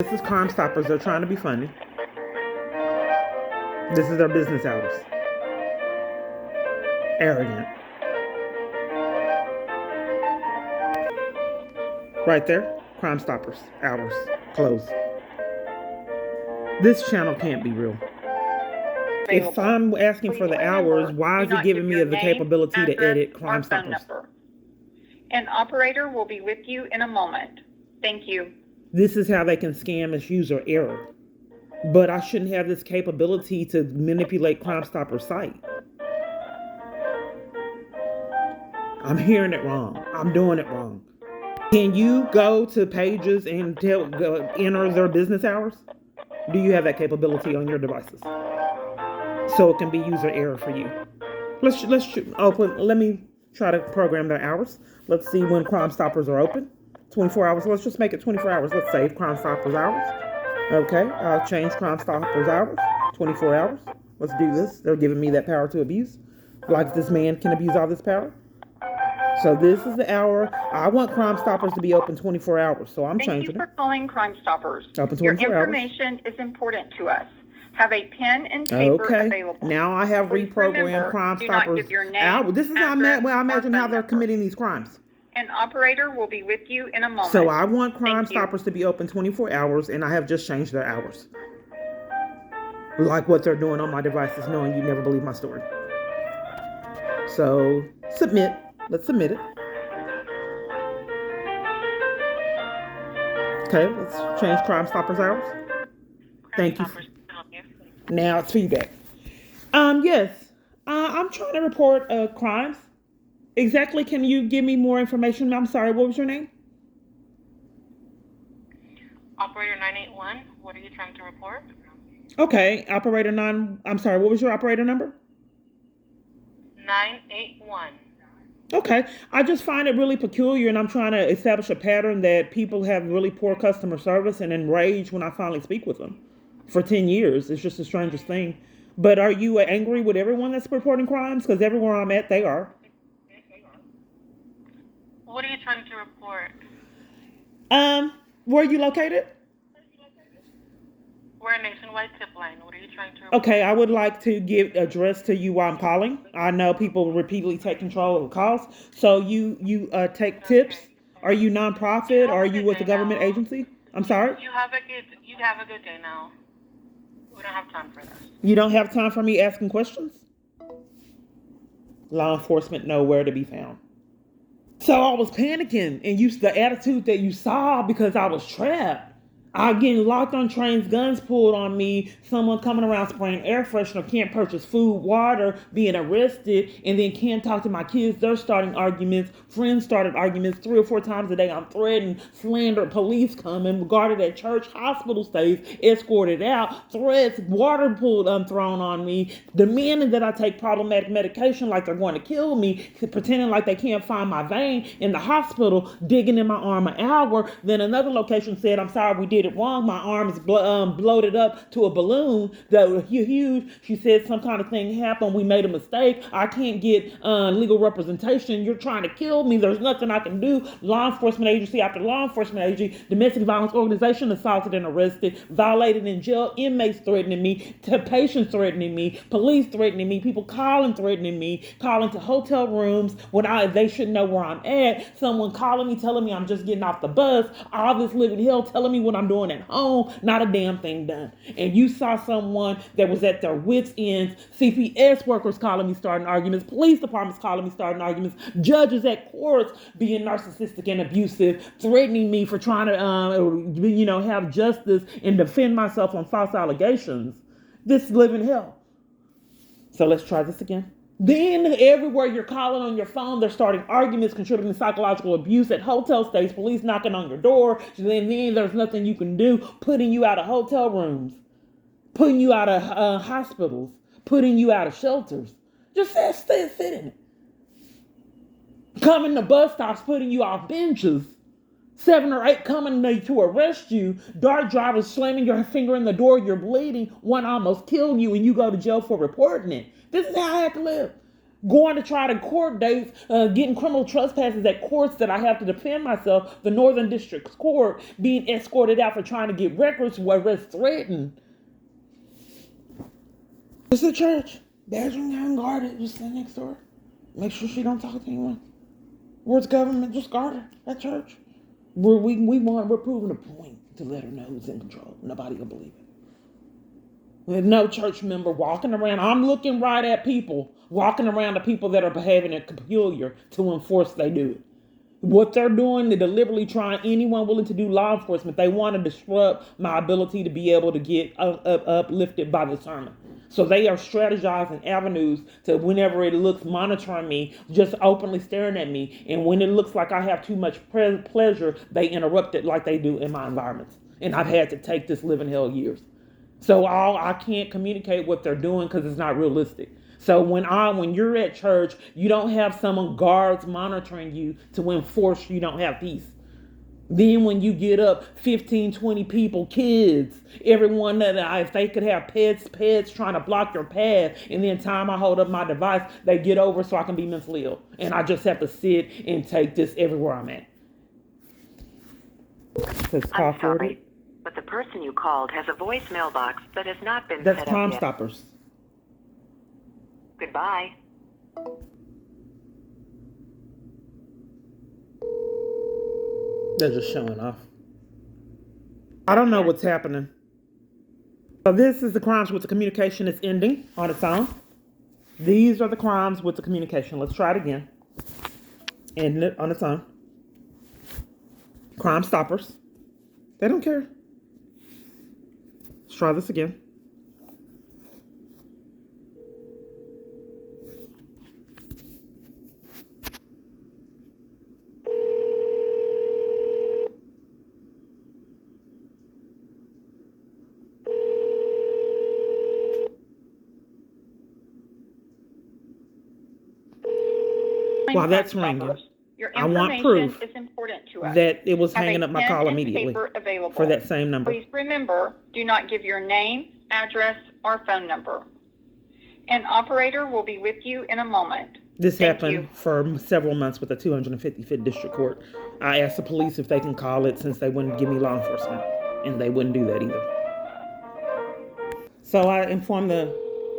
This is Crime Stoppers. They're trying to be funny. This is their business hours. Arrogant. Right there. Crime Stoppers. Hours. Closed. This channel can't be real. If I'm asking for the hours, why is it giving me the capability to edit Crime Stoppers? An operator will be with you in a moment. Thank you. This is how they can scam as user error. But I shouldn't have this capability to manipulate Crime Stopper's site. I'm hearing it wrong. I'm doing it wrong. Can you go to pages and enter their business hours? Do you have that capability on your devices? So it can be user error for you. Let me try to program their hours. Let's see when Crime Stoppers are open. 24 hours. Let's just make it 24 hours. Let's save Crime Stoppers hours. Okay, I'll change Crime Stoppers hours. 24 hours. Let's do this. They're giving me that power to abuse. Like this man can abuse all this power. So this is the hour. I want Crime Stoppers to be open 24 hours. So I'm changing it. Thank you for calling Crime Stoppers. Open 24 Your information is important to us. Have a pen and paper available. Now I have reprogrammed Crime Stoppers out. This is how I imagine how they're committing these crimes. An operator will be with you in a moment. So I want Crime Stoppers to be open 24 hours, and I have just changed their hours. Like what they're doing on my devices, knowing you never believe my story. So submit. Let's submit it. Okay, let's change Crime Stoppers hours. Thank you. Now it's feedback. Yes. I'm trying to report crimes. Exactly. Can you give me more information? I'm sorry. What was your name? Operator 981. What are you trying to report? Okay. Operator 9. I'm sorry. What was your operator number? 981. Okay. I just find it really peculiar, and I'm trying to establish a pattern that people have really poor customer service and enraged when I finally speak with them. For 10 years. It's just the strangest thing. But are you angry with everyone that's reporting crimes? Because everywhere I'm at, they are. What are you trying to report? Where are you located? We're a nationwide tip line. What are you trying to report? Okay, I would like to give address to you while I'm calling. I know people repeatedly take control of the calls. So you take tips? Are you nonprofit? Or are you with a government agency? I'm sorry? You have a good day now. We don't have time for this. You don't have time for me asking questions? Law enforcement know where to be found. So I was panicking, and the attitude that you saw because I was trapped. I getting locked on trains, guns pulled on me, someone coming around spraying air freshener, can't purchase food, water, being arrested, and then can't talk to my kids. They're starting arguments. Friends started arguments 3 or 4 times a day. I'm threatened, slandered, police coming, guarded at church, hospital stays, escorted out, threats, water thrown on me, demanding that I take problematic medication like they're going to kill me, pretending like they can't find my vein in the hospital, digging in my arm an hour. Then another location said, I'm sorry, we did it wrong. My arm is bloated up to a balloon that was huge. She said some kind of thing happened. We made a mistake. I can't get legal representation. You're trying to kill me. There's nothing I can do. Law enforcement agency after law enforcement agency, domestic violence organization assaulted and arrested, violated in jail, inmates threatening me, patients threatening me, police threatening me, people calling threatening me, calling to hotel rooms when they shouldn't know where I'm at, someone calling me telling me I'm just getting off the bus, all this living hell telling me what I'm doing at home, not a damn thing done. And you saw someone that was at their wits' ends, CPS workers calling me starting arguments, police departments calling me starting arguments, judges at courts being narcissistic and abusive, threatening me for trying to have justice and defend myself on false allegations. This is living hell. So let's try this again. Then everywhere you're calling on your phone, they're starting arguments, contributing to psychological abuse at hotel stays, police knocking on your door. Then there's nothing you can do, putting you out of hotel rooms, putting you out of hospitals, putting you out of shelters. Just sit in it. Coming to bus stops, putting you off benches. 7 or 8 coming to arrest you. Dart drivers slamming your finger in the door, you're bleeding. One almost killed you and you go to jail for reporting it. This is how I have to live. Going to try to court dates, getting criminal trespasses at courts that I have to defend myself, the Northern District Court, being escorted out for trying to get records where arrest threatened. It's the church. Badgering and guarded, just stand next door. Make sure she don't talk to anyone. Where's government? Just guard her at church. We're proving a point to let her know who's in control. Nobody will believe it. With no church member walking around. I'm looking right at people walking around the people that are behaving peculiar to enforce they do it. What they're doing, they're deliberately trying anyone willing to do law enforcement. They want to disrupt my ability to be able to get uplifted by the sermon. So they are strategizing avenues to whenever it looks monitoring me, just openly staring at me. And when it looks like I have too much pleasure, they interrupt it like they do in my environments. And I've had to take this living hell years. So I can't communicate what they're doing because it's not realistic. So when you're at church, you don't have someone guards monitoring you to enforce you don't have peace. Then when you get up 15, 20 people, kids, everyone that if they could have pets trying to block your path, and then time I hold up my device, they get over so I can be mentally ill. And I just have to sit and take this everywhere I'm at. I'm sorry, but the person you called has a voicemail box that has not been set up yet. That's Crime Stoppers. Goodbye. They're just showing off. I don't know what's happening. So this is the crimes with the communication is ending on its own. These are the crimes with the communication. Let's try it again. Ending it on its own. Crime Stoppers. They don't care. Let's try this again. While that's ringing, I want proof is important to us. that it was Have hanging a up my pen call and immediately paper available. for that same number. Please remember, do not give your name, address, or phone number. An operator will be with you in a moment. This Thank happened you. for several months with the 255th District Court. I asked the police if they can call it since they wouldn't give me law enforcement, and they wouldn't do that either. So I informed the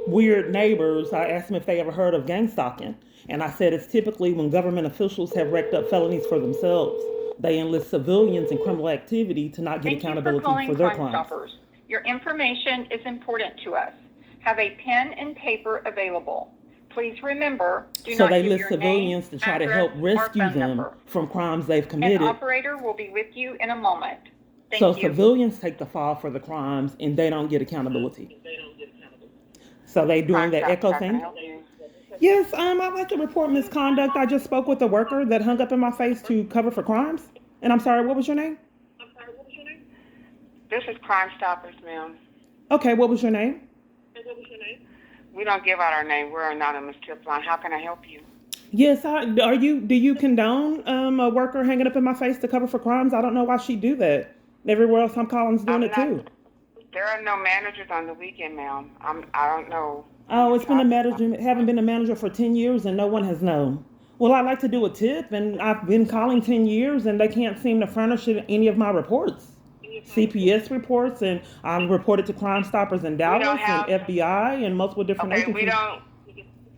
weird neighbors. I asked them if they ever heard of gang stalking. And I said it's typically when government officials have racked up felonies for themselves. They enlist civilians in criminal activity to not get accountability for their crimes. Stoppers. Your information is important to us. Have a pen and paper available. Please remember, do So not they give list your civilians name, to try to address, help or rescue phone them number. from crimes they've An committed. operator will be with you in a moment. Thank So you. civilians take the fall for the crimes and they don't get accountability. So they doing that echo thing? Yes, I'd like to report misconduct. I just spoke with a worker that hung up in my face to cover for crimes. And I'm sorry, what was your name? This is Crime Stoppers, ma'am. Okay, what was your name? We don't give out our name. We're an anonymous tip line. How can I help you? Yes, do you condone a worker hanging up in my face to cover for crimes? I don't know why she'd do that. Everywhere else I'm calling's doing it too. There are no managers on the weekend, ma'am. I don't know. Oh, it's been a manager, haven't been a manager for 10 years and no one has known. Well, I'd like to do a tip, and I've been calling 10 years and they can't seem to furnish any of my reports. CPS reports, and I've reported to Crime Stoppers in Dallas and FBI and multiple different agencies.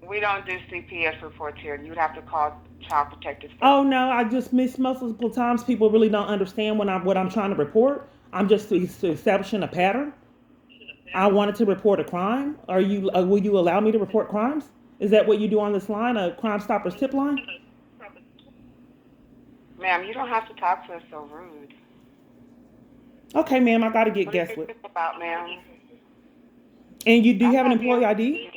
We don't do CPS reports here. You'd have to call Child Protective Services. Oh no, I just missed multiple times. People really don't understand what I'm trying to report. I'm just establishing a pattern. I wanted to report a crime. Will you allow me to report crimes? Is that what you do on this line, a Crime Stoppers tip line? Ma'am, you don't have to talk to us so rude. Okay, ma'am, I got to get What is gaslit. your tip about, ma'am? And do you have an employee ID?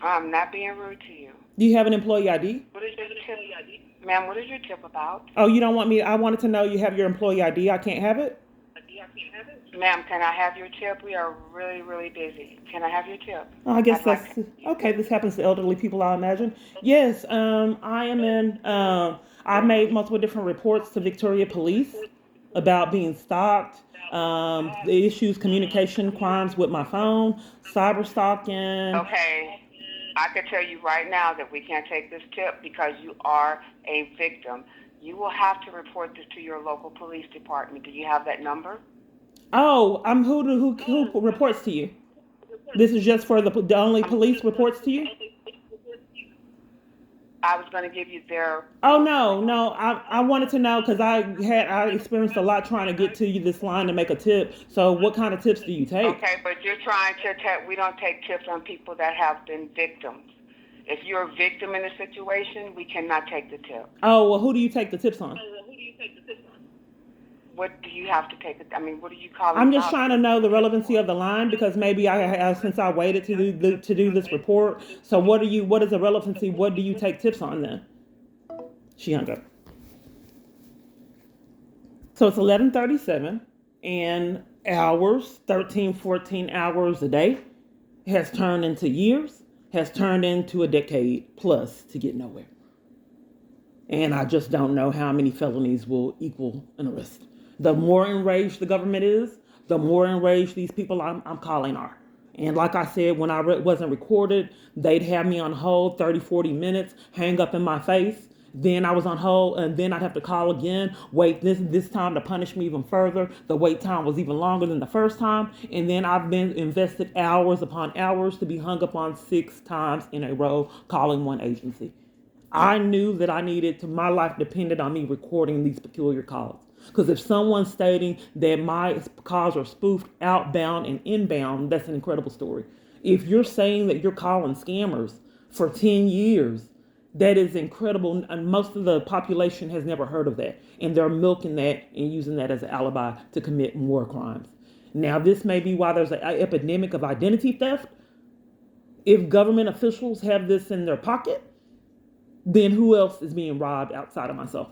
I'm not being rude to you. Do you have an employee ID? What is your tip? Ma'am, what is your tip about? Oh, you don't want me? I wanted to know you have your employee ID. I can't have it? Ma'am, can I have your tip? We are really, really busy. Can I have your tip? Oh, I guess that's okay. This happens to elderly people, I imagine. Yes, I am in. I made multiple different reports to Victoria Police about being stalked, the issues, communication crimes with my phone, cyber stalking. Okay. I can tell you right now that we can't take this tip because you are a victim. You will have to report this to your local police department. Do you have that number? Oh, who reports to you? This is just for the only police reports to you? I was going to give you their. Oh no. I wanted to know because I experienced a lot trying to get to you this line to make a tip. So what kind of tips do you take? Okay, but you're trying to tell. We don't take tips on people that have been victims. If you're a victim in a situation, we cannot take the tip. Oh well, who do you take the tips on? What do you have to take? I mean, what are you calling? I'm just trying to know the relevancy of the line because maybe since I waited to do this report. So what is the relevancy? What do you take tips on then? She hung up. So it's 11:37 and hours, 13, 14 hours a day has turned into years, has turned into a decade plus to get nowhere. And I just don't know how many felonies will equal an arrest. The more enraged the government is, the more enraged these people I'm calling are. And like I said, when I wasn't recorded, they'd have me on hold 30, 40 minutes, hang up in my face. Then I was on hold, and then I'd have to call again, wait this time to punish me even further. The wait time was even longer than the first time. And then I've been invested hours upon hours to be hung up on 6 times in a row calling one agency. I knew that my life depended on me recording these peculiar calls. Because if someone's stating that my calls are spoofed outbound and inbound, that's an incredible story. If you're saying that you're calling scammers for 10 years, that is incredible. And most of the population has never heard of that. And they're milking that and using that as an alibi to commit more crimes. Now, this may be why there's an epidemic of identity theft. If government officials have this in their pocket, then who else is being robbed outside of myself?